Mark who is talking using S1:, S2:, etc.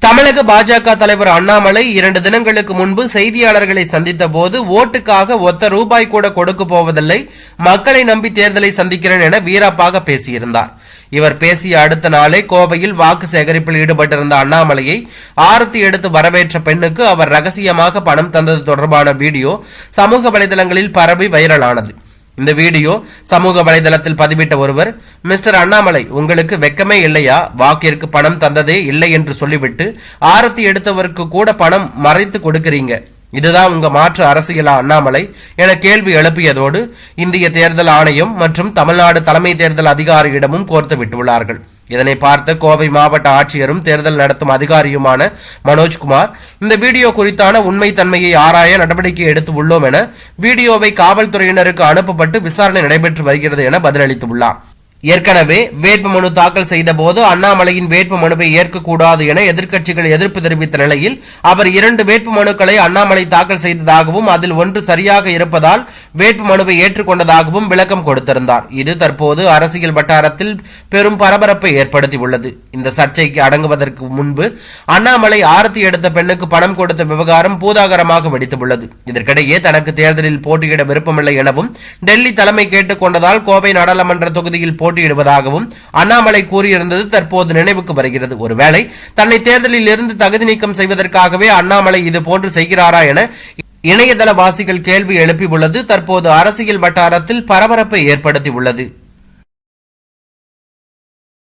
S1: தமிழக பாஜக தலைவர் அண்ணாமலை 2 தினங்களுக்கு முன்பு செய்தியாளர்களை சந்தித்த போது ஓட்டுக்காக ஒத்த ரூபாய் கூட கொடுக்க போவதில்லை, மக்களை நம்பி தேர்தலை சந்திக்கிறேன் என வீராப்பாக பேசியிருந்தார். இவர் பேசிய அடுத்த நாளே கோவையில் வாக்கு சேகரிப்பில் ஈடுபட்டிருந்த அண்ணாமலையை ஆரத்தி எடுத்து வரவேற்ற பெண்ணுக்கு அவர் ரகசியமாக பணம் தந்தது தொடர்பான வீடியோ சமூக வலைதளங்களில் பரவி வைரலானது. இந்த வீடியோ சமூக வலைதளத்தில் பதிவிட்ட ஒருவர், மிஸ்டர் அண்ணாமலை, உங்களுக்கு வெக்கமே இல்லையா? வாக்கிற்கு பணம் தந்ததே இல்லை என்று சொல்லிவிட்டு ஆரத்தி எடுத்தவருக்கு கூட பணம் மறைத்து கொடுக்கிறீங்க. இதுதான் உங்க மாற்று அரசியலா அண்ணாமலை என கேள்வி எழுப்பியதோடு இந்திய தேர்தல் ஆணையம் மற்றும் தமிழ்நாடு தலைமை தேர்தல் அதிகாரியிடமும் கோர்த்து விட்டுள்ளார்கள். இதனை பார்த்த கோவை மாவட்ட ஆட்சியரும் தேர்தல் நடத்தும் அதிகாரியுமான மனோஜ்குமார், இந்த வீடியோ குறித்தான உண்மைத்தன்மையை ஆராய நடவடிக்கை எடுத்து உள்ளோம் என வீடியோவை காவல்துறையினருக்கு அனுப்பப்பட்டு விசாரணை நடைபெற்று வருகிறது என பதிலளித்துள்ளார். ஏற்கனவே வேட்புமனு தாக்கல் செய்த போது அண்ணாமலையின் வேட்புமனுவை ஏற்கக்கூடாது என எதிர்க்கட்சிகள் எதிர்ப்பு தெரிவித்த நிலையில் அவர் 2 வேட்புமனுக்களை அண்ணாமலை தாக்கல் செய்ததாகவும் அதில் ஒன்று சரியாக இருப்பதால் வேட்புமனுவை ஏற்றுக்கொண்டதாகவும் விளக்கம் கொடுத்திருந்தார். இது தற்போது அரசியல் வட்டாரத்தில் பெரும் பரபரப்பை ஏற்படுத்தியுள்ளது. இந்த சர்ச்சைக்கு அடங்குவதற்கு முன்பு அண்ணாமலை ஆரத்தி எடுத்த பெண்ணுக்கு பணம் கொடுத்த விவகாரம் பூதாகரமாக வெடித்துள்ளது. இதற்கிடையே தனக்கு தேர்தலில் போட்டியிட விருப்பமில்லை எனவும் டெல்லி தலைமை கேட்டுக் கொண்டதால் கோவை நாடாளுமன்ற தொகுதியில் போட்டியிடுவதாகவும் அண்ணாமலை கூறியிருந்தது தற்போது நினைவுக்கு வருகிறது. ஒருவேளை தன்னை தேர்தலில் இருந்து தகுதி நீக்கம் செய்வதற்காகவே அண்ணாமலை இது போன்று செய்கிறாரா என இணையதளவாசிகள் கேள்வி எழுப்பியுள்ளது தற்போது அரசியல் வட்டாரத்தில் பரபரப்பை ஏற்படுத்தியுள்ளது.